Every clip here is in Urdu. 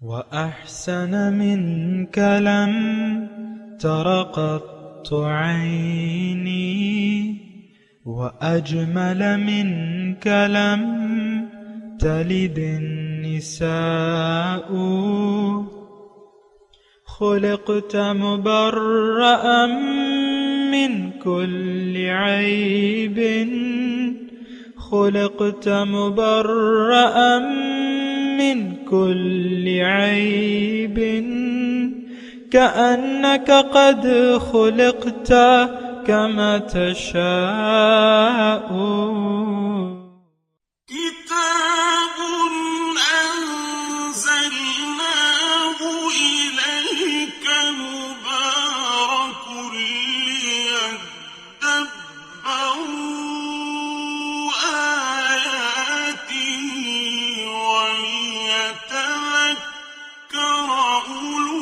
وأحسن منك لم تر قط عيني وأجمل منك لم تلد النساء خلقت مبرأ من كل عيب خلقت مبرأ من كل عيب كأنك قد خلقت كما تشاء كتاب أنزلناه إليك مبارك ليدبروا آياته وليتذكر أولو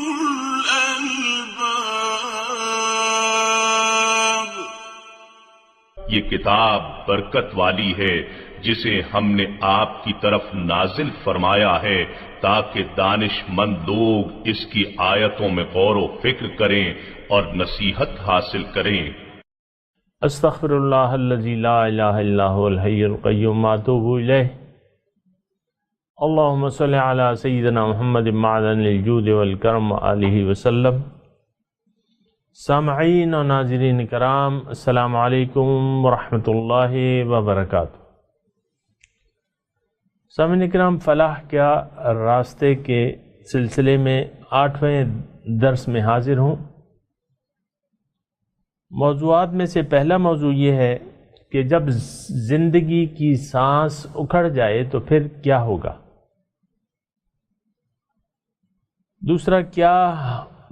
الألباب۔ یہ کتاب برکت والی ہے جسے ہم نے آپ کی طرف نازل فرمایا ہے تاکہ دانش مند لوگ اس کی آیتوں میں غور و فکر کریں اور نصیحت حاصل کریں۔ استغفر اللہ الذی لا الہ الا هو الحی القیوم واتوب الیہ۔ اللہم صلی علی سیدنا محمد معدن الجود والکرم وآلہ وسلم۔ سامعین و ناظرین کرام، السلام علیکم ورحمۃ اللہ وبرکاتہ۔ سامعین کرام، فلاح کیا راستے کے سلسلے میں 8ویں درس میں حاضر ہوں۔ موضوعات میں سے پہلا موضوع یہ ہے کہ جب زندگی کی سانس اکھڑ جائے تو پھر کیا ہوگا۔ دوسرا، کیا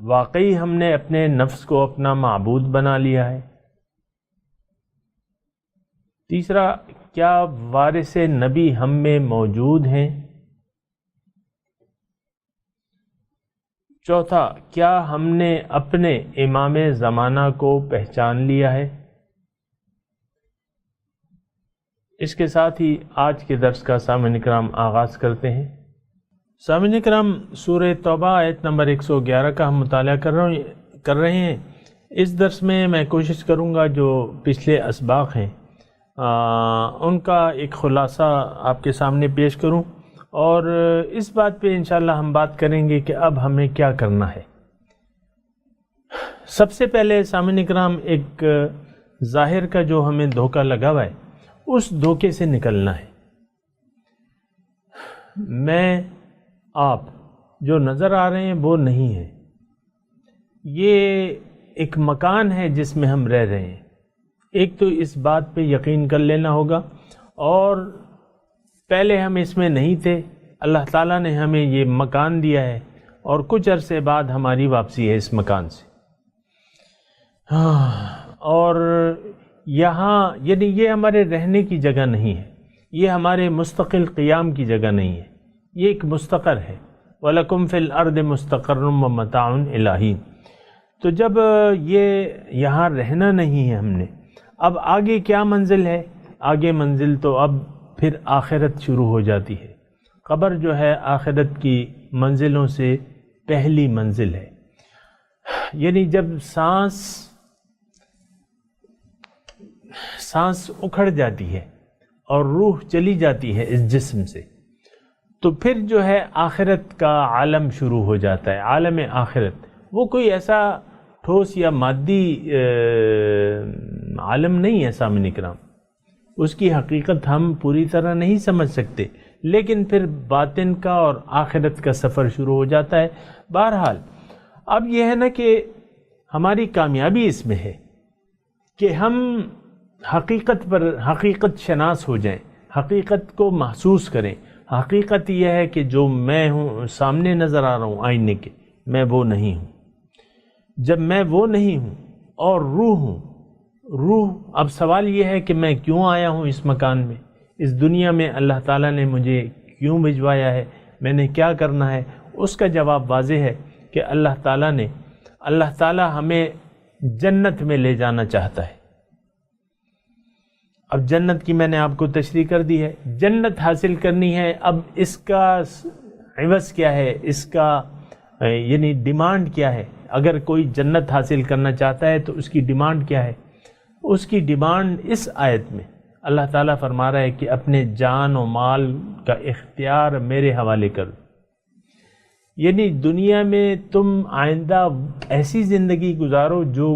واقعی ہم نے اپنے نفس کو اپنا معبود بنا لیا ہے۔ تیسرا، کیا وارث نبی ہم میں موجود ہیں۔ چوتھا، کیا ہم نے اپنے امام زمانہ کو پہچان لیا ہے۔ اس کے ساتھ ہی آج کے درس کا سامعین کرام آغاز کرتے ہیں۔ سامعین کرام، سورہ توبہ آیت نمبر 111 کا ہم مطالعہ کر رہے ہیں۔ اس درس میں میں کوشش کروں گا جو پچھلے اسباق ہیں ان کا ایک خلاصہ آپ کے سامنے پیش کروں، اور اس بات پہ انشاءاللہ ہم بات کریں گے کہ اب ہمیں کیا کرنا ہے۔ سب سے پہلے سامعین کرام، ایک ظاہر کا جو ہمیں دھوکہ لگا ہوا ہے اس دھوکے سے نکلنا ہے۔ میں آپ جو نظر آ رہے ہیں وہ نہیں ہیں، یہ ایک مکان ہے جس میں ہم رہ رہے ہیں۔ ایک تو اس بات پہ یقین کر لینا ہوگا، اور پہلے ہم اس میں نہیں تھے، اللہ تعالیٰ نے ہمیں یہ مکان دیا ہے، اور کچھ عرصے بعد ہماری واپسی ہے اس مکان سے۔ اور یہاں یعنی یہ ہمارے رہنے کی جگہ نہیں ہے، یہ ہمارے مستقل قیام کی جگہ نہیں ہے، یہ ایک مستقر ہے۔ وَلَكُمْ فِي الْأَرْضِ مُسْتَقَرٌ وَمَتَاعٌ إِلَىٰ حِینٍ۔ تو جب یہ یہاں رہنا نہیں ہے ہم نے، اب آگے کیا منزل ہے؟ آگے منزل تو اب پھر آخرت شروع ہو جاتی ہے۔ قبر جو ہے آخرت کی منزلوں سے پہلی منزل ہے۔ یعنی جب سانس اکھڑ جاتی ہے اور روح چلی جاتی ہے اس جسم سے، تو پھر جو ہے آخرت کا عالم شروع ہو جاتا ہے۔ عالم آخرت وہ کوئی ایسا ٹھوس یا مادی عالم نہیں ہے سامعین کرام، اس کی حقیقت ہم پوری طرح نہیں سمجھ سکتے، لیکن پھر باطن کا اور آخرت کا سفر شروع ہو جاتا ہے۔ بہرحال اب یہ ہے نا کہ ہماری کامیابی اس میں ہے کہ ہم حقیقت شناس ہو جائیں، حقیقت کو محسوس کریں۔ حقیقت یہ ہے کہ جو میں ہوں، سامنے نظر آ رہا ہوں آئینے کے، میں وہ نہیں ہوں۔ جب میں وہ نہیں ہوں اور روح ہوں، اب سوال یہ ہے کہ میں کیوں آیا ہوں اس مکان میں، اس دنیا میں اللہ تعالیٰ نے مجھے کیوں بھجوایا ہے، میں نے کیا کرنا ہے۔ اس کا جواب واضح ہے کہ اللہ تعالیٰ ہمیں جنت میں لے جانا چاہتا ہے۔ اب جنت کی میں نے آپ کو تشریح کر دی ہے، جنت حاصل کرنی ہے۔ اب اس کا عوض کیا ہے، اس کا یعنی ڈیمانڈ کیا ہے. اگر کوئی جنت حاصل کرنا چاہتا ہے تو اس کی ڈیمانڈ کیا ہے؟ اس کی ڈیمانڈ اس آیت میں اللہ تعالیٰ فرما رہا ہے کہ اپنے جان و مال کا اختیار میرے حوالے کر. یعنی دنیا میں تم آئندہ ایسی زندگی گزارو جو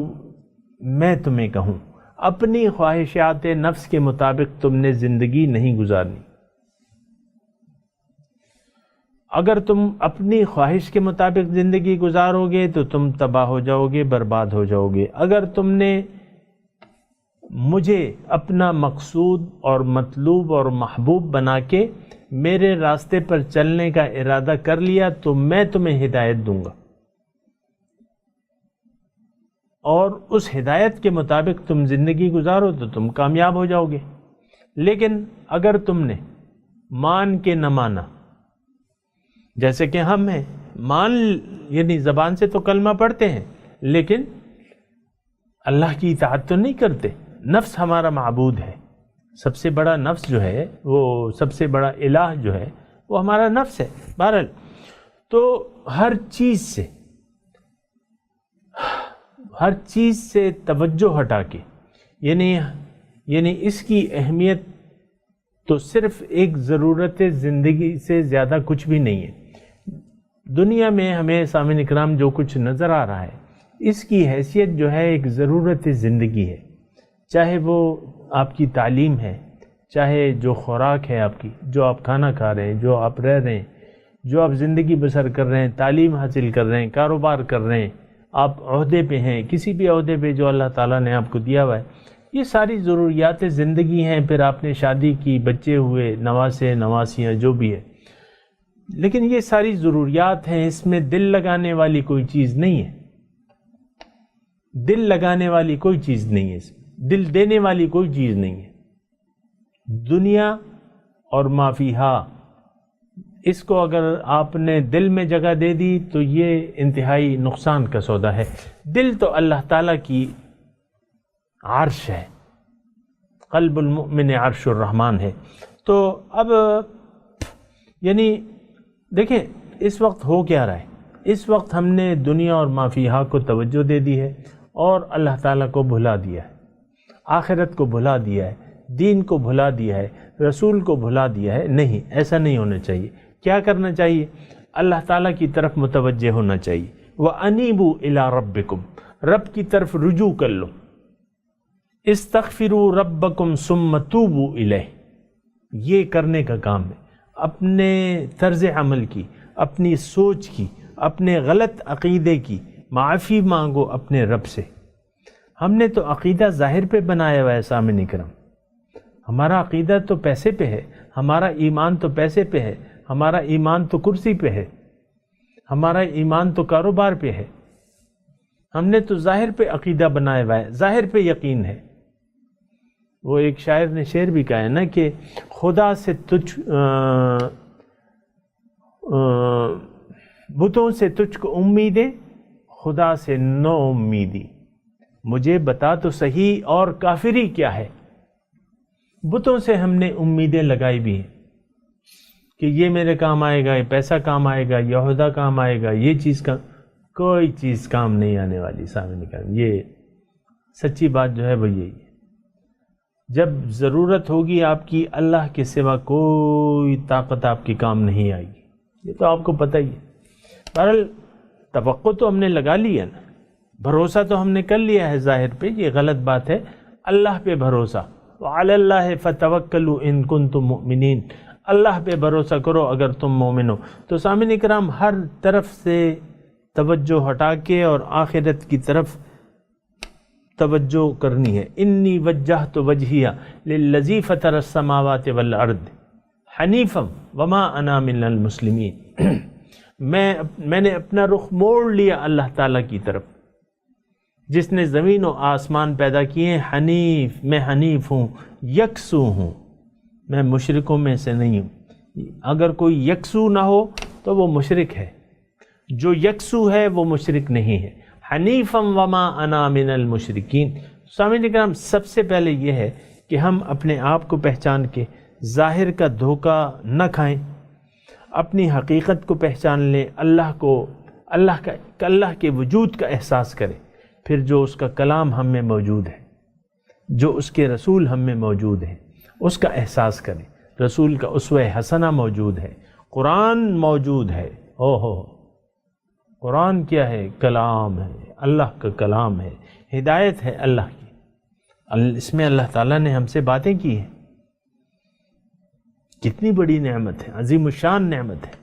میں تمہیں کہوں. اپنی خواہشات نفس کے مطابق تم نے زندگی نہیں گزارنی. اگر تم اپنی خواہش کے مطابق زندگی گزارو گے تو تم تباہ ہو جاؤ گے، برباد ہو جاؤ گے. اگر تم نے مجھے اپنا مقصود اور مطلوب اور محبوب بنا کے میرے راستے پر چلنے کا ارادہ کر لیا تو میں تمہیں ہدایت دوں گا، اور اس ہدایت کے مطابق تم زندگی گزارو تو تم کامیاب ہو جاؤ گے. لیکن اگر تم نے مان کے نہ مانا، جیسے کہ ہم ہیں، مان یعنی زبان سے تو کلمہ پڑھتے ہیں لیکن اللہ کی اطاعت تو نہیں کرتے. نفس ہمارا معبود ہے، سب سے بڑا نفس جو ہے، وہ سب سے بڑا الہ جو ہے وہ ہمارا نفس ہے. بہرحال تو ہر چیز سے توجہ ہٹا کے، یعنی اس کی اہمیت تو صرف ایک ضرورت زندگی سے زیادہ کچھ بھی نہیں ہے. دنیا میں ہمیں سامعین اکرام جو کچھ نظر آ رہا ہے اس کی حیثیت جو ہے ایک ضرورت زندگی ہے. چاہے وہ آپ کی تعلیم ہے، چاہے جو خوراک ہے آپ کی، جو آپ کھانا کھا رہے ہیں، جو آپ رہ رہے ہیں، جو آپ زندگی بسر کر رہے ہیں، تعلیم حاصل کر رہے ہیں، کاروبار کر رہے ہیں، آپ عہدے پہ ہیں، کسی بھی عہدے پہ جو اللہ تعالیٰ نے آپ کو دیا ہوا ہے، یہ ساری ضروریات زندگی ہیں. پھر آپ نے شادی کی، بچے ہوئے، نواسے نواسیاں جو بھی ہے، لیکن یہ ساری ضروریات ہیں. اس میں دل لگانے والی کوئی چیز نہیں ہے، دل لگانے والی کوئی چیز نہیں ہے، اس میں دل دینے والی کوئی چیز نہیں ہے. دنیا اور ما فیہا، اس کو اگر آپ نے دل میں جگہ دے دی تو یہ انتہائی نقصان کا سودا ہے. دل تو اللہ تعالیٰ کی عرش ہے، قلب المؤمن عرش الرحمن ہے. تو اب یعنی دیکھیں اس وقت ہو کیا رہا ہے. اس وقت ہم نے دنیا اور ما فیہا کو توجہ دے دی ہے اور اللہ تعالیٰ کو بھلا دیا ہے، آخرت کو بھلا دیا ہے، دین کو بھلا دیا ہے، رسول کو بھلا دیا ہے. نہیں، ایسا نہیں ہونا چاہیے. کیا کرنا چاہیے؟ اللہ تعالیٰ کی طرف متوجہ ہونا چاہیے. وَأَنِيبُوا إِلَىٰ رَبِّكُمْ، رب کی طرف رجوع کر لو. استغفروا ربکم ثم توبوا الیہ، یہ کرنے کا کام ہے. اپنے طرز عمل کی، اپنی سوچ کی، اپنے غلط عقیدے کی معافی مانگو اپنے رب سے. ہم نے تو عقیدہ ظاہر پہ بنایا ہوا ہے سامعین کرام. ہمارا عقیدہ تو پیسے پہ ہے، ہمارا ایمان تو پیسے پہ ہے، ہمارا ایمان تو کرسی پہ ہے، ہمارا ایمان تو کاروبار پہ ہے. ہم نے تو ظاہر پہ عقیدہ بنایا ہوا ہے، ظاہر پہ یقین ہے. وہ ایک شاعر نے شعر بھی کہا ہے نا کہ خدا سے بتوں سے تجھ کو امیدیں، خدا سے نو امیدی. مجھے بتا تو صحیح اور کافری کیا ہے. بتوں سے ہم نے امیدیں لگائی بھی ہیں کہ یہ میرے کام آئے گا، یہ پیسہ کام آئے گا، یہ عہدہ کام آئے گا، یہ چیز کا کوئی چیز کام نہیں آنے والی. سامنے کام، یہ سچی بات جو ہے وہ یہی ہے. جب ضرورت ہوگی آپ کی، اللہ کے سوا کوئی طاقت آپ کی کام نہیں آئے گی. یہ تو آپ کو پتہ ہی ہے. بہرحال توقع تو ہم نے لگا لی ہے نا، بھروسہ تو ہم نے کر لیا ہے ظاہر پہ. یہ غلط بات ہے. اللہ پہ بھروسہ، وعلی اللہ فتوکلوا ان کنتم مؤمنین، اللہ پہ بھروسہ کرو اگر تم مومن ہو. تو سامعین اکرام، ہر طرف سے توجہ ہٹا کے اور آخرت کی طرف توجہ کرنی ہے. انی وجہت وجہی للذی فطر السماوات والارض حنیفا وما انا من المسلمین. میں نے اپنا رخ موڑ لیا اللہ تعالیٰ کی طرف جس نے زمین و آسمان پیدا کیے. حنیف، میں حنیف ہوں، یکسو ہوں، میں مشرکوں میں سے نہیں ہوں. اگر کوئی یکسو نہ ہو تو وہ مشرک ہے، جو یکسو ہے وہ مشرک نہیں ہے. حنیفا وما انا من المشرکین. سامعین اکرام، سب سے پہلے یہ ہے کہ ہم اپنے آپ کو پہچان کے ظاہر کا دھوکہ نہ کھائیں. اپنی حقیقت کو پہچان لیں، اللہ کے وجود کا احساس کریں، پھر جو اس کا کلام ہم میں موجود ہے، جو اس کے رسول ہم میں موجود ہیں، اس کا احساس کریں۔ رسول کا اسوہ حسنہ موجود ہے، قرآن موجود ہے۔ قرآن کیا ہے؟ کلام ہے، اللہ کا کلام ہے، ہدایت ہے اللہ کی۔ اس میں اللہ تعالیٰ نے ہم سے باتیں کی ہیں، کتنی بڑی نعمت ہے، عظیم الشان نعمت ہے۔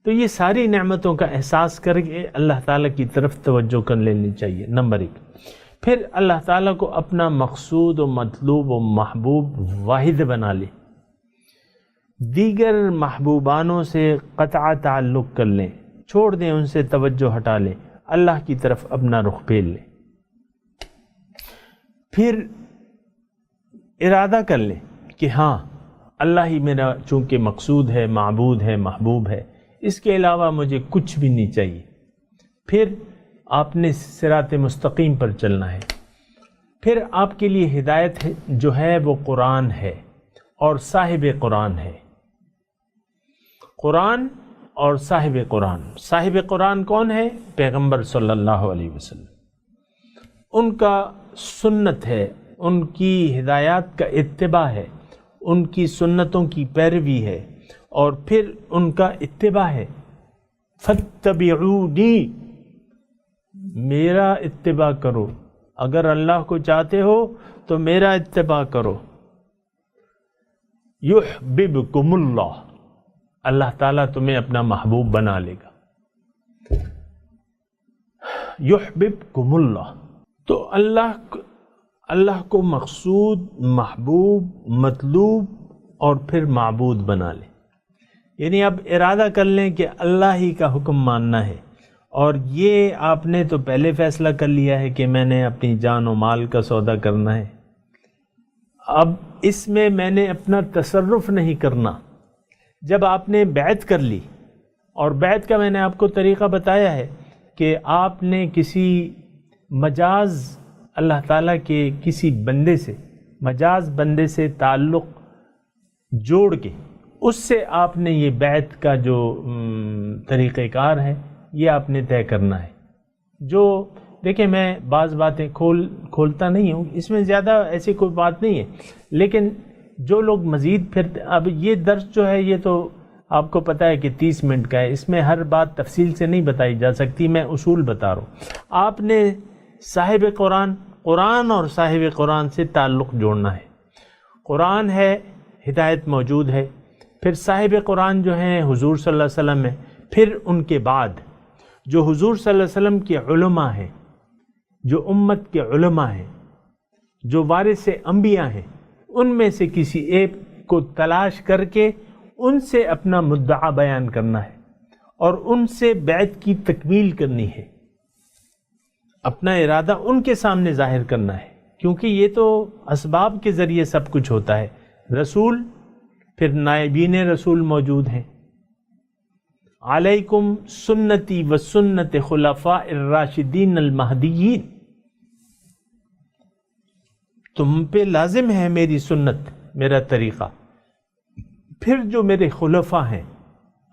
تو یہ ساری نعمتوں کا احساس کر کے اللہ تعالیٰ کی طرف توجہ کر لینی چاہیے، نمبر 1۔ پھر اللہ تعالیٰ کو اپنا مقصود و مطلوب و محبوب واحد بنا لے، دیگر محبوبانوں سے قطع تعلق کر لیں، چھوڑ دیں، ان سے توجہ ہٹا لیں، اللہ کی طرف اپنا رخ پھیر لیں۔ پھر ارادہ کر لیں کہ ہاں اللہ ہی میرا چونکہ مقصود ہے، معبود ہے، محبوب ہے، اس کے علاوہ مجھے کچھ بھی نہیں چاہیے۔ پھر آپ نے صراط مستقیم پر چلنا ہے۔ پھر آپ کے لیے ہدایت جو ہے وہ قرآن ہے اور صاحب قرآن ہے۔ قرآن اور صاحب قرآن۔ صاحب قرآن کون ہے؟ پیغمبر صلی اللہ علیہ وسلم۔ ان کا سنت ہے، ان کی ہدایات کا اتباع ہے، ان کی سنتوں کی پیروی ہے، اور پھر ان کا اتباع ہے۔ فاتبعونی، میرا اتباع کرو، اگر اللہ کو چاہتے ہو تو میرا اتباع کرو۔ یحببکم اللہ، اللہ تعالیٰ تمہیں اپنا محبوب بنا لے گا۔ یحببکم اللہ، تو اللہ کو مقصود، محبوب، مطلوب اور پھر معبود بنا لیں۔ یعنی اب ارادہ کر لیں کہ اللہ ہی کا حکم ماننا ہے، اور یہ آپ نے تو پہلے فیصلہ کر لیا ہے کہ میں نے اپنی جان و مال کا سودا کرنا ہے، اب اس میں نے اپنا تصرف نہیں کرنا۔ جب آپ نے بیعت کر لی، اور بیعت کا میں نے آپ کو طریقہ بتایا ہے کہ آپ نے کسی مجاز اللہ تعالیٰ کے کسی بندے سے، مجاز بندے سے تعلق جوڑ کے اس سے آپ نے یہ بیعت کا جو طریقہ کار ہے یہ آپ نے طے کرنا ہے۔ جو دیکھیں، میں بعض باتیں کھولتا نہیں ہوں، اس میں زیادہ ایسی کوئی بات نہیں ہے، لیکن جو لوگ مزید پھر اب یہ درس جو ہے یہ تو آپ کو پتہ ہے کہ 30 منٹ کا ہے، اس میں ہر بات تفصیل سے نہیں بتائی جا سکتی، میں اصول بتا رہا ہوں۔ آپ نے صاحب قرآن اور صاحب قرآن سے تعلق جوڑنا ہے۔ قرآن ہے، ہدایت موجود ہے، پھر صاحب قرآن جو ہیں حضور صلی اللہ علیہ وسلم ہے، پھر ان کے بعد جو حضور صلی اللہ علیہ وسلم کے علماء ہیں، جو امت کے علماء ہیں، جو وارث انبیاء ہیں، ان میں سے کسی ایک کو تلاش کر کے ان سے اپنا مدعا بیان کرنا ہے، اور ان سے بیعت کی تکمیل کرنی ہے، اپنا ارادہ ان کے سامنے ظاہر کرنا ہے، کیونکہ یہ تو اسباب کے ذریعے سب کچھ ہوتا ہے۔ رسول، پھر نائبین رسول موجود ہیں۔ علیکم سنتی و سنت خلفاء الراشدین المہدیین، تم پہ لازم ہے میری سنت، میرا طریقہ۔ پھر جو میرے خلفاء ہیں،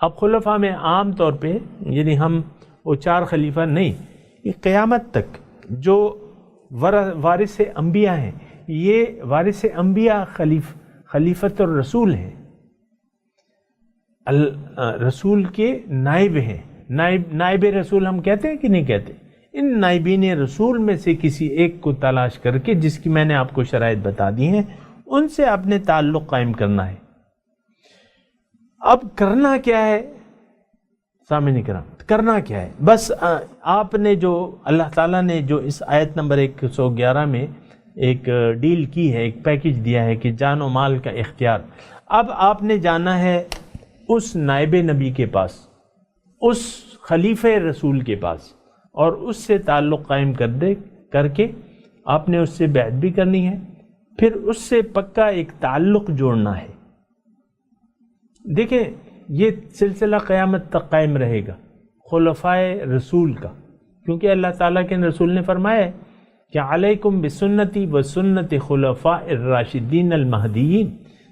اب خلفاء میں عام طور پہ یعنی ہم وہ 4 خلیفہ نہیں، یہ قیامت تک جو وارث انبیاء ہیں، یہ وارث انبیاء خلیفۃ الرسول ہیں، رسول کے نائب ہیں۔ نائب رسول ہم کہتے ہیں کہ نہیں کہتے؟ ان نائبین رسول میں سے کسی ایک کو تلاش کر کے، جس کی میں نے آپ کو شرائط بتا دی ہیں، ان سے آپ نے تعلق قائم کرنا ہے۔ اب کرنا کیا ہے سامعین کرام؟ کرنا کیا ہے؟ بس آپ نے جو اللہ تعالیٰ نے جو اس آیت نمبر 111 میں ایک ڈیل کی ہے، ایک پیکج دیا ہے کہ جان و مال کا اختیار، اب آپ نے جانا ہے اس نائب نبی کے پاس، اس خلیفہ رسول کے پاس، اور اس سے تعلق قائم کر کے آپ نے اس سے بیعت بھی کرنی ہے، پھر اس سے پکا ایک تعلق جوڑنا ہے۔ دیکھیں، یہ سلسلہ قیامت تک قائم رہے گا خلفائے رسول کا، کیونکہ اللہ تعالیٰ کے رسول نے فرمایا ہے کہ علیکم بسنتی و سنت خلفاء الراشدین المہدیین۔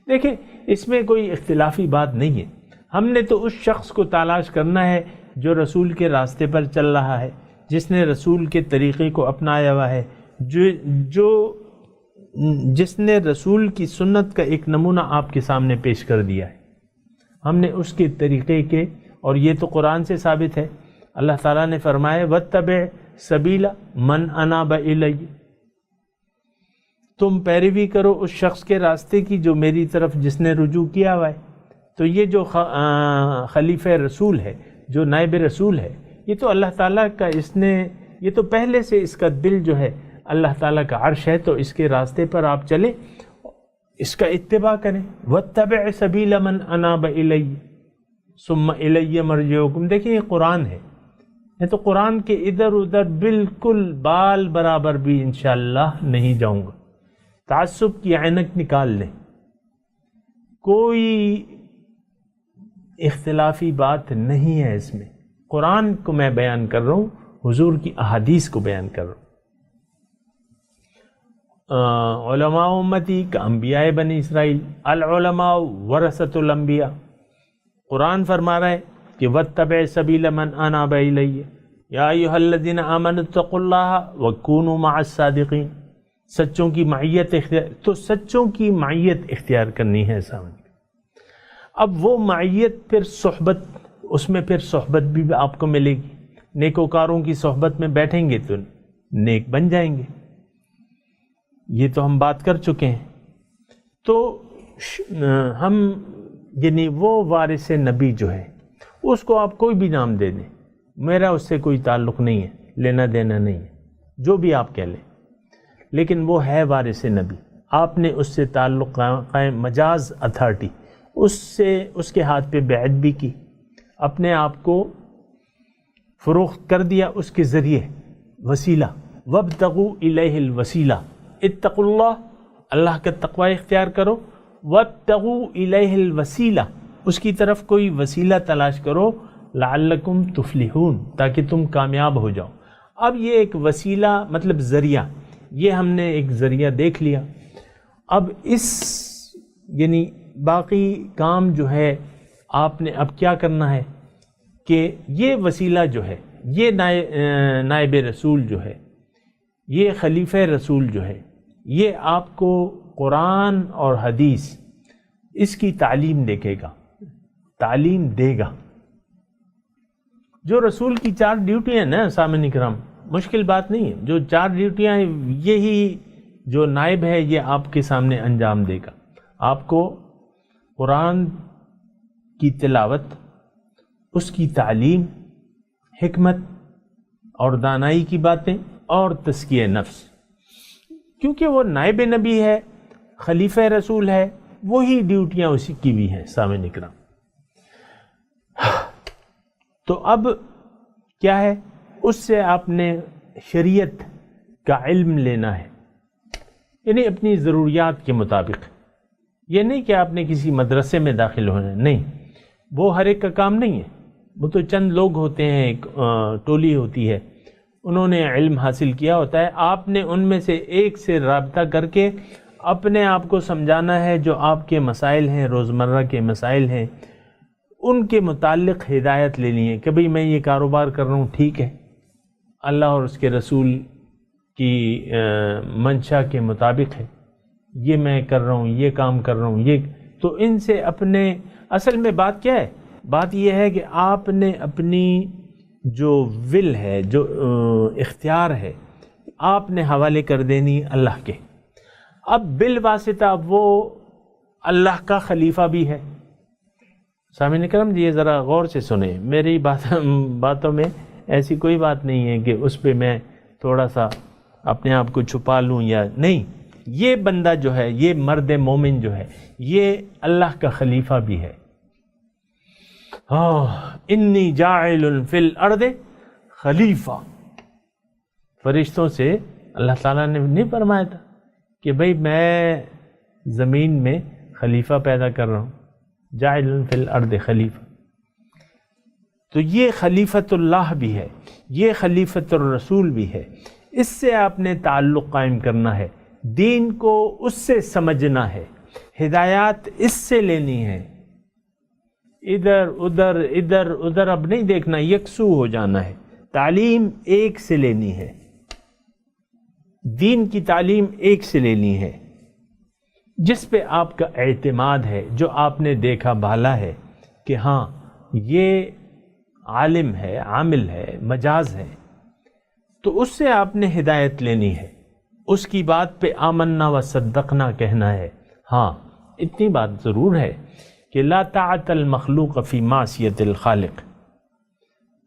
دیکھیں، اس میں کوئی اختلافی بات نہیں ہے، ہم نے تو اس شخص کو تلاش کرنا ہے جو رسول کے راستے پر چل رہا ہے، جس نے رسول کے طریقے کو اپنایا ہوا ہے، جس نے رسول کی سنت کا ایک نمونہ آپ کے سامنے پیش کر دیا ہے۔ ہم نے اس کے طریقے کے، اور یہ تو قرآن سے ثابت ہے، اللہ تعالیٰ نے فرمایا وَاتَّبِعْ سَبِيلَ مَنْ أَنَابَ إِلَيَّ، تم پیروی کرو اس شخص کے راستے کی جو میری طرف جس نے رجوع کیا ہوا ہے۔ تو یہ جو خلیفہ رسول ہے، جو نائب رسول ہے، یہ تو اللہ تعالیٰ کا، یہ تو پہلے سے اس کا دل جو ہے اللہ تعالیٰ کا عرش ہے، تو اس کے راستے پر آپ چلیں، اس کا اتباع کریں۔ وَاتَّبِعْ سَبِيلَ مَنْ أَنَابَ إِلَيَّ ثُمَّ إِلَيَّ مَرْجِعُكُمْ۔ دیکھیں یہ قرآن ہے، میں تو قرآن کے ادھر ادھر بالکل بال برابر بھی انشاءاللہ نہیں جاؤں گا۔ تعصب کی عینک نکال لیں، کوئی اختلافی بات نہیں ہے اس میں، قرآن کو میں بیان کر رہا ہوں، حضور کی احادیث کو بیان کر رہا ہوں۔ علماء امتی کا انبیاء بنی اسرائیل، العلماء ورثۃ الانبیاء، قرآن فرما رہا ہے کہ وَاتَّبِعْ سَبِيلَ مَنْ أَنَابَ إِلَيَّ يَا أَيُّهَا الَّذِينَ آمَنُوا اتَّقُوا اللَّهَ وَكُونُوا مَعَ الصَّادِقِينَ۔ سچوں کی معیت اختیار، تو سچوں کی معیت اختیار کرنی ہے سامنے۔ اب وہ معیت پھر صحبت، اس میں پھر صحبت بھی آپ کو ملے گی، نیکوکاروں کی صحبت میں بیٹھیں گے تو نیک بن جائیں گے، یہ تو ہم بات کر چکے ہیں۔ تو ہم یعنی وہ وارث نبی جو ہے اس کو آپ کوئی بھی نام دے دیں، میرا اس سے کوئی تعلق نہیں ہے، لینا دینا نہیں ہے، جو بھی آپ کہہ لیں، لیکن وہ ہے وارث نبی، آپ نے اس سے تعلق قائم، مجاز اتھارٹی، اس کے ہاتھ پہ بیعت بھی کی، اپنے آپ کو فروخت کر دیا اس کے ذریعے، وسیلہ وابتغوا الیہ الوسیلہ، اتقوا اللہ، اللہ کا تقوی اختیار کرو، وابتغوا الیہ الوسیلہ، اس کی طرف کوئی وسیلہ تلاش کرو، لعلکم تفلحون، تاکہ تم کامیاب ہو جاؤ۔ اب یہ ایک وسیلہ مطلب ذریعہ، یہ ہم نے ایک ذریعہ دیکھ لیا۔ اب یعنی باقی کام جو ہے آپ نے اب کیا کرنا ہے کہ یہ وسیلہ جو ہے، یہ نائب رسول جو ہے، یہ خلیفہ رسول جو ہے، یہ آپ کو قرآن اور حدیث اس کی تعلیم تعلیم دے گا۔ جو رسول کی 4 ڈیوٹیاں ہیں نا سامعین کرام، مشکل بات نہیں ہے، جو 4 ڈیوٹیاں ہیں یہی جو نائب ہے یہ آپ کے سامنے انجام دے گا۔ آپ کو قرآن کی تلاوت، اس کی تعلیم، حکمت اور دانائی کی باتیں اور تزکیہ نفس، کیونکہ وہ نائب نبی ہے، خلیفہ رسول ہے، وہی ڈیوٹیاں اسی کی بھی ہیں سامعین کرام۔ تو اب کیا ہے، اس سے آپ نے شریعت کا علم لینا ہے، یعنی اپنی ضروریات کے مطابق، یہ نہیں کہ آپ نے کسی مدرسے میں داخل ہونا ہے، نہیں، وہ ہر ایک کا کام نہیں ہے، وہ تو چند لوگ ہوتے ہیں، ایک ٹولی ہوتی ہے، انہوں نے علم حاصل کیا ہوتا ہے، آپ نے ان میں سے ایک سے رابطہ کر کے اپنے آپ کو سمجھانا ہے، جو آپ کے مسائل ہیں، روزمرہ کے مسائل ہیں، ان کے متعلق ہدایت لینی ہے کہ بھئی میں یہ کاروبار کر رہا ہوں، ٹھیک ہے، اللہ اور اس کے رسول کی منشا کے مطابق ہے، یہ میں کر رہا ہوں، یہ کام کر رہا ہوں، یہ تو ان سے اپنے، اصل میں بات کیا ہے، بات یہ ہے کہ آپ نے اپنی جو ول ہے، جو اختیار ہے، آپ نے حوالے کر دینی اللہ کے۔ اب بالواسطہ وہ اللہ کا خلیفہ بھی ہے۔ سامعین کرام یہ ذرا غور سے سنیں، میری باتوں میں ایسی کوئی بات نہیں ہے کہ اس پہ میں تھوڑا سا اپنے آپ کو چھپا لوں یا نہیں، یہ بندہ جو ہے، یہ مرد مومن جو ہے، یہ اللہ کا خلیفہ بھی ہے۔ انی جاعل فی الارض خلیفہ، فرشتوں سے اللہ تعالیٰ نے نہیں فرمایا تھا کہ بھئی میں زمین میں خلیفہ پیدا کر رہا ہوں، جاعل فی الارض خلیفہ، تو یہ خلیفۃ اللہ بھی ہے، یہ خلیفۃ الرسول بھی ہے، اس سے آپ نے تعلق قائم کرنا ہے، دین کو اس سے سمجھنا ہے، ہدایات اس سے لینی ہے، ادھر ادھر اب نہیں دیکھنا، یکسو ہو جانا ہے. تعلیم ایک سے لینی ہے، دین کی تعلیم ایک سے لینی ہے، جس پہ آپ کا اعتماد ہے، جو آپ نے دیکھا بھالا ہے کہ ہاں یہ عالم ہے، عامل ہے، مجاز ہے، تو اس سے آپ نے ہدایت لینی ہے. اس کی بات پہ آمنا و صدقنا کہنا ہے. ہاں اتنی بات ضرور ہے کہ لا طاعت المخلوق فی معصیت الخالق،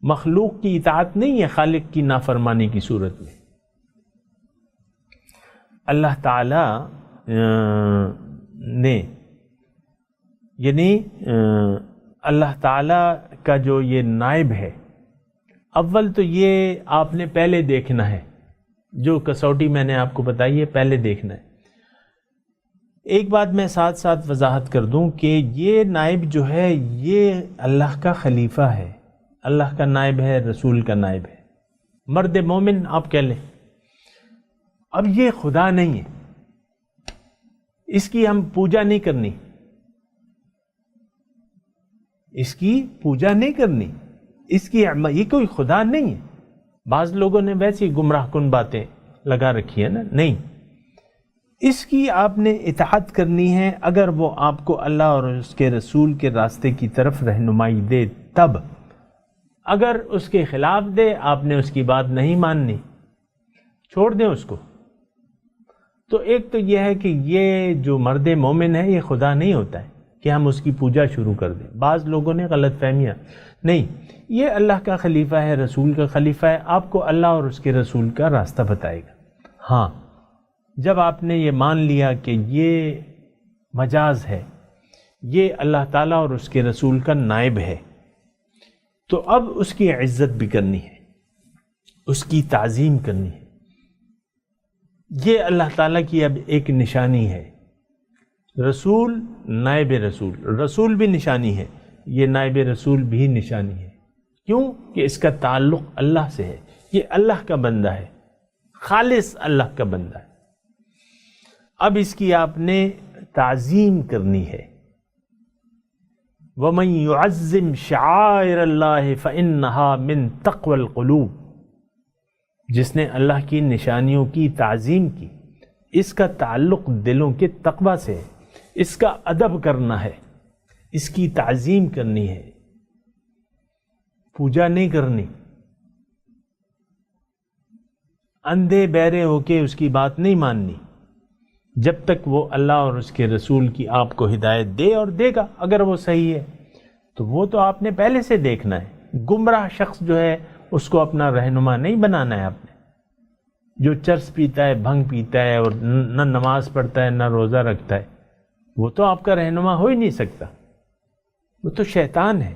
مخلوق کی اطاعت نہیں ہے خالق کی نافرمانی کی صورت میں. اللہ تعالی نے یعنی اللہ تعالی کا جو یہ نائب ہے، اول تو یہ آپ نے پہلے دیکھنا ہے، جو کسوٹی میں نے آپ کو بتائی ہے پہلے دیکھنا ہے. ایک بات میں ساتھ ساتھ وضاحت کر دوں کہ یہ نائب جو ہے یہ اللہ کا خلیفہ ہے، اللہ کا نائب ہے، رسول کا نائب ہے، مرد مومن آپ کہہ لیں. اب یہ خدا نہیں ہے، اس کی ہم پوجا نہیں کرنی، اس کی پوجا نہیں کرنی، اس کی یہ کوئی خدا نہیں ہے. بعض لوگوں نے ویسی گمراہ کن باتیں لگا رکھی ہے نا، نہیں، اس کی آپ نے اطاعت کرنی ہے اگر وہ آپ کو اللہ اور اس کے رسول کے راستے کی طرف رہنمائی دے تب. اگر اس کے خلاف دے آپ نے اس کی بات نہیں ماننی، چھوڑ دیں اس کو. تو ایک تو یہ ہے کہ یہ جو مرد مومن ہے یہ خدا نہیں ہوتا ہے کہ ہم اس کی پوجا شروع کر دیں. بعض لوگوں نے غلط فہمیاں، نہیں، یہ اللہ کا خلیفہ ہے، رسول کا خلیفہ ہے، آپ کو اللہ اور اس کے رسول کا راستہ بتائے گا. ہاں جب آپ نے یہ مان لیا کہ یہ مجاز ہے، یہ اللہ تعالیٰ اور اس کے رسول کا نائب ہے، تو اب اس کی عزت بھی کرنی ہے، اس کی تعظیم کرنی ہے. یہ اللہ تعالیٰ کی اب ایک نشانی ہے. رسول نائب رسول، رسول بھی نشانی ہے، یہ نائب رسول بھی نشانی ہے. کیوں کہ اس کا تعلق اللہ سے ہے، یہ اللہ کا بندہ ہے، خالص اللہ کا بندہ ہے. اب اس کی آپ نے تعظیم کرنی ہے. وَمَن يُعَزِّمْ شَعَائِرَ اللَّهِ فَإِنَّهَا مِن تَقْوَى الْقُلُوبِ، جس نے اللہ کی نشانیوں کی تعظیم کی، اس کا تعلق دلوں کے تقوی سے ہے. اس کا ادب کرنا ہے، اس کی تعظیم کرنی ہے، پوجا نہیں کرنی. اندھے بہرے ہو کے اس کی بات نہیں ماننی جب تک وہ اللہ اور اس کے رسول کی آپ کو ہدایت دے، اور دے گا اگر وہ صحیح ہے تو وہ تو آپ نے پہلے سے دیکھنا ہے. گمراہ شخص جو ہے اس کو اپنا رہنما نہیں بنانا ہے آپ نے. جو چرس پیتا ہے، بھنگ پیتا ہے اور نہ نماز پڑھتا ہے نہ روزہ رکھتا ہے، وہ تو آپ کا رہنما ہو ہی نہیں سکتا. وہ تو شیطان ہے.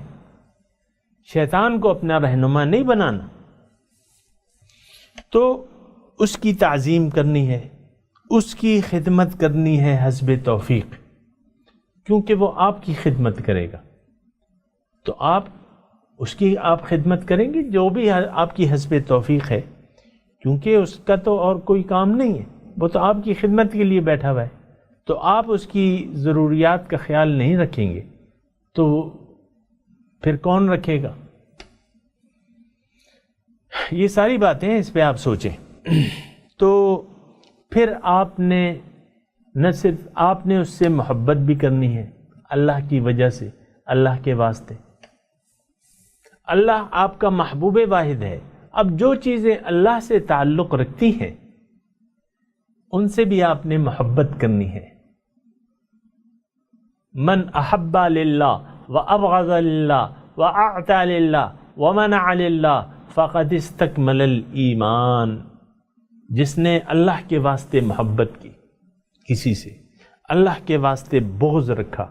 شیطان کو اپنا رہنما نہیں بنانا. تو اس کی تعظیم کرنی ہے، اس کی خدمت کرنی ہے حسب توفیق، کیونکہ وہ آپ کی خدمت کرے گا. تو آپ اس کی آپ خدمت کریں گے جو بھی آپ کی حسب توفیق ہے، کیونکہ اس کا تو اور کوئی کام نہیں ہے، وہ تو آپ کی خدمت کے لیے بیٹھا ہوا ہے. تو آپ اس کی ضروریات کا خیال نہیں رکھیں گے تو پھر کون رکھے گا؟ یہ ساری باتیں اس پہ آپ سوچیں. تو پھر آپ نے نہ صرف آپ نے اس سے محبت بھی کرنی ہے اللہ کی وجہ سے، اللہ کے واسطے. اللہ آپ کا محبوب واحد ہے. اب جو چیزیں اللہ سے تعلق رکھتی ہیں ان سے بھی آپ نے محبت کرنی ہے. من احب للہ وابغض للہ واعطى للہ ومنع للہ فقد استکمل الایمان. جس نے اللہ کے واسطے محبت کی کسی سے، اللہ کے واسطے بغض رکھا،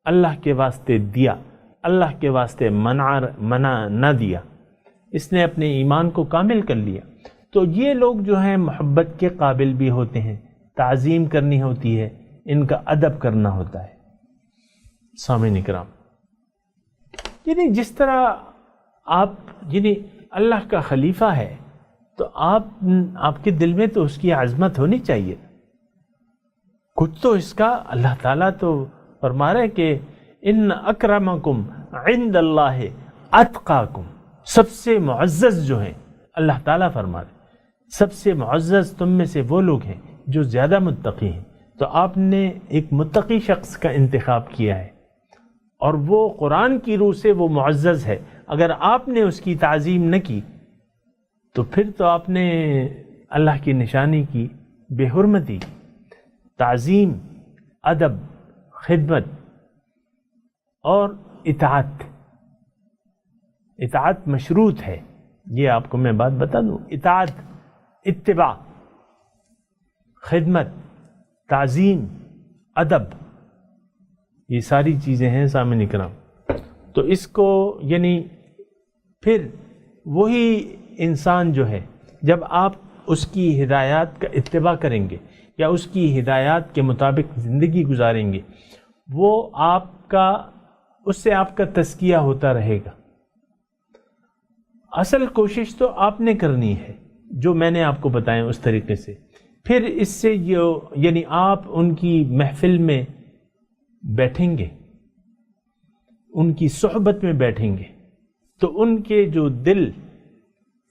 اللہ کے واسطے دیا، اللہ کے واسطے منع نہ دیا، اس نے اپنے ایمان کو کامل کر لیا. تو یہ لوگ جو ہیں محبت کے قابل بھی ہوتے ہیں، تعظیم کرنی ہوتی ہے، ان کا ادب کرنا ہوتا ہے. سامعین کرام، یعنی جس طرح آپ یعنی اللہ کا خلیفہ ہے تو آپ کے دل میں تو اس کی عظمت ہونی چاہیے. کچھ تو اس کا اللہ تعالیٰ تو فرما رہا ہے کہ ان اکرمکم عند اللہ اتقاکم، سب سے معزز جو ہیں اللہ تعالیٰ فرما رہے سب سے معزز تم میں سے وہ لوگ ہیں جو زیادہ متقی ہیں. تو آپ نے ایک متقی شخص کا انتخاب کیا ہے اور وہ قرآن کی روح سے وہ معزز ہے. اگر آپ نے اس کی تعظیم نہ کی تو پھر تو آپ نے اللہ کی نشانی کی بے حرمتی کی. تعظیم، ادب، خدمت اور اطاعت مشروط ہے. یہ آپ کو میں بات بتا دوں، اطاعت، اتباع، خدمت، تعظیم، ادب، یہ ساری چیزیں ہیں سامعین کرام. تو اس کو یعنی پھر وہی انسان جو ہے جب آپ اس کی ہدایات کا اتباع کریں گے یا اس کی ہدایات کے مطابق زندگی گزاریں گے، وہ اس سے آپ کا تزکیہ ہوتا رہے گا. اصل کوشش تو آپ نے کرنی ہے جو میں نے آپ کو بتایا اس طریقے سے. پھر اس سے یعنی آپ ان کی محفل میں بیٹھیں گے، ان کی صحبت میں بیٹھیں گے تو ان کے جو دل،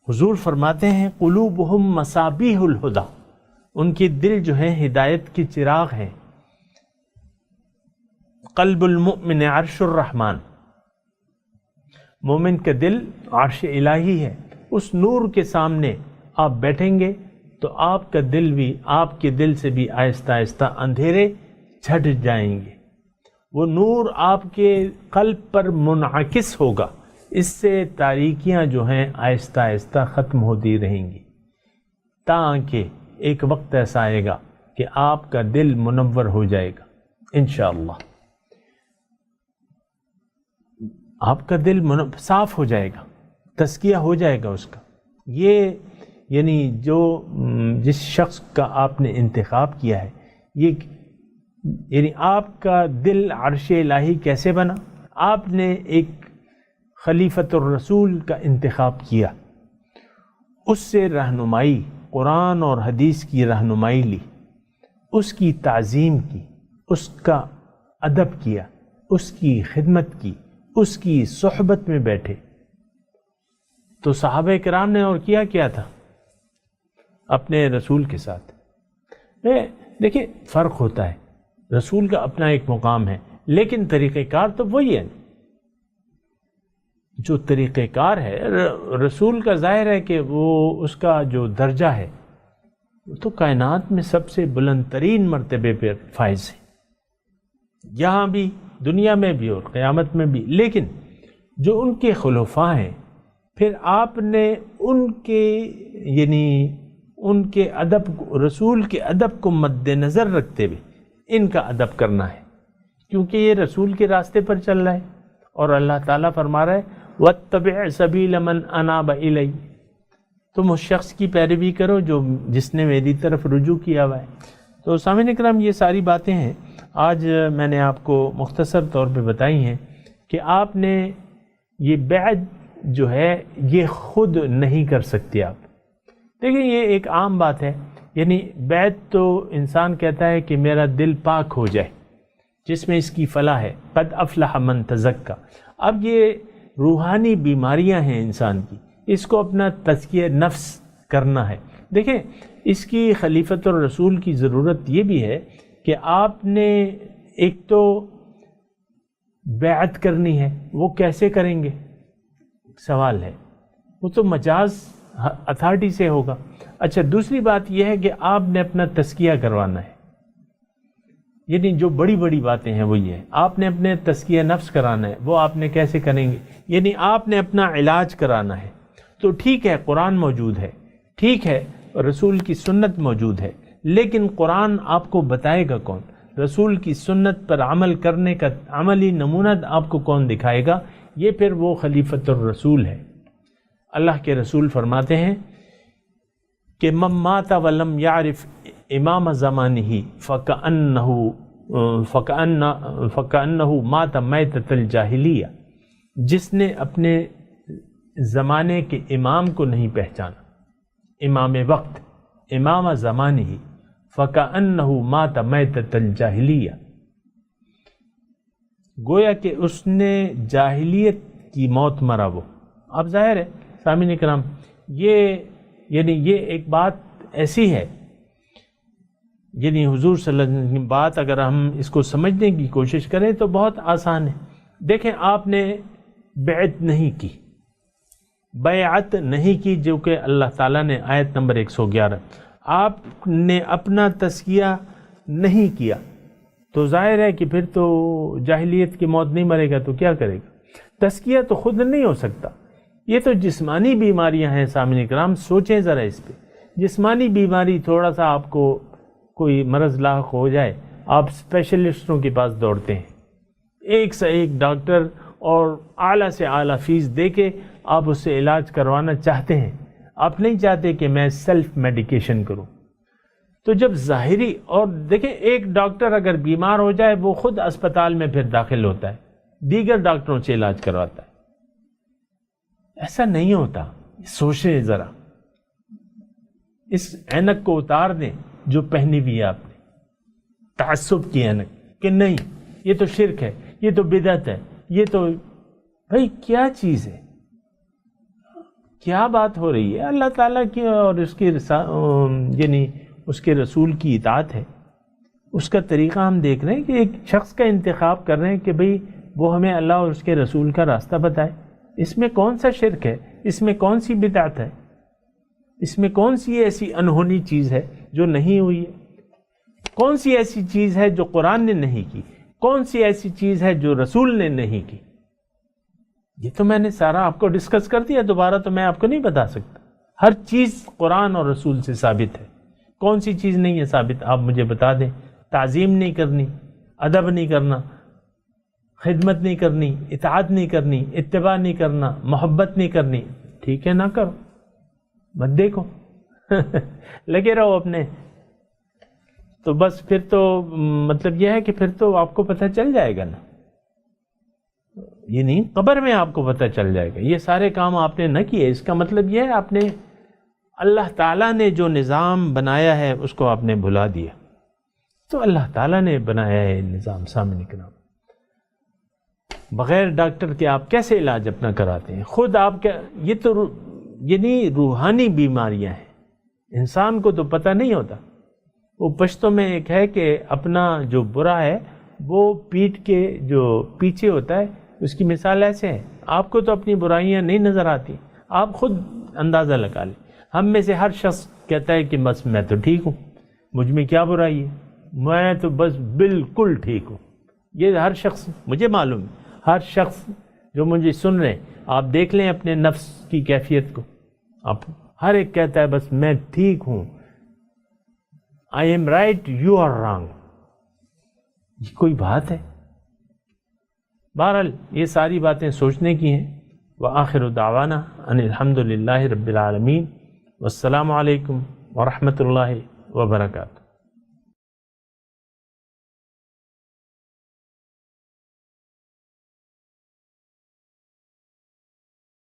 حضور فرماتے ہیں قلوبہم مصابیح الہدی، ان کے دل جو ہیں ہدایت کے چراغ ہیں. قلب المؤمن عرش الرحمن، مومن کا دل عرش الہی ہے. اس نور کے سامنے آپ بیٹھیں گے تو آپ کا دل بھی، آپ کے دل سے بھی آہستہ آہستہ اندھیرے چھٹ جائیں گے. وہ نور آپ کے قلب پر منعکس ہوگا، اس سے تاریکیاں جو ہیں آہستہ آہستہ ختم ہوتی رہیں گی، تاکہ ایک وقت ایسا آئے گا کہ آپ کا دل منور ہو جائے گا انشاءاللہ. آپ کا دل صاف ہو جائے گا، تزکیہ ہو جائے گا اس کا. یہ یعنی جس شخص کا آپ نے انتخاب کیا ہے، یہ یعنی آپ کا دل عرش الہی کیسے بنا؟ آپ نے ایک خلیفۃ الرسول کا انتخاب کیا، اس سے رہنمائی، قرآن اور حدیث کی رہنمائی لی، اس کی تعظیم کی، اس کا ادب کیا، اس کی خدمت کی، اس کی صحبت میں بیٹھے. تو صحابہ کرام نے اور کیا تھا اپنے رسول کے ساتھ؟ دیکھیں فرق ہوتا ہے، رسول کا اپنا ایک مقام ہے لیکن طریقہ کار تو وہی ہے. جو طریقہ کار ہے رسول کا، ظاہر ہے کہ وہ اس کا جو درجہ ہے تو کائنات میں سب سے بلند ترین مرتبے پر فائز ہے، یہاں بھی، دنیا میں بھی اور قیامت میں بھی. لیکن جو ان کے خلفاء ہیں، پھر آپ نے ان کے ادب، رسول کے ادب کو مد نظر رکھتے ہوئے ان کا ادب کرنا ہے، کیونکہ یہ رسول کے راستے پر چل رہا ہے. اور اللہ تعالیٰ فرما رہا ہے وَاتَّبِعْ سَبِيلَ مَنْ أَنَابَ إِلَيَّ، تم اس شخص کی پیروی کرو جس نے میری طرف رجوع کیا ہوا ہے. تو سامعین اکرام، یہ ساری باتیں ہیں آج میں نے آپ کو مختصر طور پہ بتائی ہیں کہ آپ نے یہ بیعت جو ہے یہ خود نہیں کر سکتے آپ. دیکھیں یہ ایک عام بات ہے، یعنی بیعت تو انسان کہتا ہے کہ میرا دل پاک ہو جائے، جس میں اس کی فلاح ہے، قد افلح من تزکا. اب یہ روحانی بیماریاں ہیں انسان کی، اس کو اپنا تزکیہ نفس کرنا ہے. دیکھیں اس کی خلیفۃ الرسول کی ضرورت یہ بھی ہے کہ آپ نے ایک تو بیعت کرنی ہے، وہ کیسے کریں گے سوال ہے، وہ تو مجاز اتھارٹی سے ہوگا. اچھا دوسری بات یہ ہے کہ آپ نے اپنا تزکیہ کروانا ہے، یعنی جو بڑی بڑی باتیں ہیں وہ یہ ہے، آپ نے اپنے تزکیہ نفس کرانا ہے. وہ آپ نے کیسے کریں گے؟ یعنی آپ نے اپنا علاج کرانا ہے. تو ٹھیک ہے قرآن موجود ہے، ٹھیک ہے رسول کی سنت موجود ہے، لیکن قرآن آپ کو بتائے گا کون؟ رسول کی سنت پر عمل کرنے کا عملی نمونہ آپ کو کون دکھائے گا؟ یہ پھر وہ خلیفۃ الرسول ہے. اللہ کے رسول فرماتے ہیں کہ من مات ولم یعرف امام زمانہ فکأنہ مات میتۃ الجاہلیہ، جس نے اپنے زمانے کے امام کو نہیں پہچانا، امام وقت، امام زمانہ، فکأنہ مات میتۃ الجاہلیہ، گویا کہ اس نے جاہلیت کی موت مرا وہ. اب ظاہر ہے سامعین کرام، یہ ایک بات ایسی ہے، حضور صلی اللہ علیہ وسلم کی بات اگر ہم اس کو سمجھنے کی کوشش کریں تو بہت آسان ہے. دیکھیں، آپ نے بیعت نہیں کی، بیعت نہیں کی، جو کہ اللہ تعالیٰ نے آیت نمبر 111، آپ نے اپنا تزکیہ نہیں کیا، تو ظاہر ہے کہ پھر تو جاہلیت کی موت نہیں مرے گا تو کیا کرے گا؟ تزکیہ تو خود نہیں ہو سکتا. یہ تو جسمانی بیماریاں ہیں سامعین کرام، سوچیں ذرا اس پہ. جسمانی بیماری، تھوڑا سا آپ کو کوئی مرض لاحق ہو جائے، آپ اسپیشلسٹوں کے پاس دوڑتے ہیں، ایک سے ایک ڈاکٹر، اور اعلیٰ سے اعلیٰ فیس دے کے آپ اس سے علاج کروانا چاہتے ہیں. آپ نہیں چاہتے کہ میں سیلف میڈیکیشن کروں. تو جب ظاہری، اور دیکھیں ایک ڈاکٹر اگر بیمار ہو جائے وہ خود اسپتال میں پھر داخل ہوتا ہے، دیگر ڈاکٹروں سے علاج کرواتا ہے. ایسا نہیں ہوتا. سوچیں ذرا، اس اینک کو اتار دیں جو پہنی ہوئی ہے آپ نے، تعصب کی اینک، کہ نہیں یہ تو شرک ہے، یہ تو بدعت ہے، یہ تو بھائی کیا چیز ہے، کیا بات ہو رہی ہے؟ اللہ تعالیٰ کی اور اس کی اس کے رسول کی اطاعت ہے. اس کا طریقہ ہم دیکھ رہے ہیں کہ ایک شخص کا انتخاب کر رہے ہیں کہ بھئی وہ ہمیں اللہ اور اس کے رسول کا راستہ بتائے. اس میں کون سا شرک ہے؟ اس میں کون سی بدعت ہے؟ اس میں کون سی ایسی انہونی چیز ہے جو نہیں ہوئی ہے؟ کون سی ایسی چیز ہے جو قرآن نے نہیں کی؟ کون سی ایسی چیز ہے جو رسول نے نہیں کی؟ یہ تو میں نے سارا آپ کو ڈسکس کر دیا، دوبارہ تو میں آپ کو نہیں بتا سکتا. ہر چیز قرآن اور رسول سے ثابت ہے. کون سی چیز نہیں ہے ثابت؟ آپ مجھے بتا دیں. تعظیم نہیں کرنی، ادب نہیں کرنا، خدمت نہیں کرنی، اطاعت نہیں کرنی، اتباع نہیں کرنا، محبت نہیں کرنی، ٹھیک ہے نہ کرو، مت دیکھو لگے رہو اپنے. تو بس پھر تو مطلب یہ ہے کہ پھر تو آپ کو پتہ چل جائے گا نا، یہ نہیں قبر میں آپ کو پتہ چل جائے گا. یہ سارے کام آپ نے نہ کیے، اس کا مطلب یہ ہے آپ نے اللہ تعالیٰ نے جو نظام بنایا ہے اس کو آپ نے بھلا دیا. تو اللہ تعالیٰ نے بنایا ہے نظام سامنے کرام، بغیر ڈاکٹر کے آپ کیسے علاج اپنا کراتے ہیں؟ خود آپ کا یہ تو یعنی روحانی بیماریاں ہیں، انسان کو تو پتہ نہیں ہوتا. وہ پشتوں میں ایک ہے کہ اپنا جو برا ہے وہ پیٹھ کے جو پیچھے ہوتا ہے، اس کی مثال ایسے ہے. آپ کو تو اپنی برائیاں نہیں نظر آتی، آپ خود اندازہ لگا لیں. ہم میں سے ہر شخص کہتا ہے کہ بس میں تو ٹھیک ہوں، مجھ میں کیا برائی ہے، میں تو بس بالکل ٹھیک ہوں. یہ ہر شخص، مجھے معلوم ہے، ہر شخص جو مجھے سن رہے ہیں، آپ دیکھ لیں اپنے نفس کی کیفیت کو، آپ ہر ایک کہتا ہے بس میں ٹھیک ہوں، I am right, you are wrong. یہ کوئی بات ہے؟ بہرحال یہ ساری باتیں سوچنے کی ہیں. وآخر دعوانا ان الحمد للہ رب العالمین، والسلام علیکم ورحمۃ اللہ وبرکاتہ.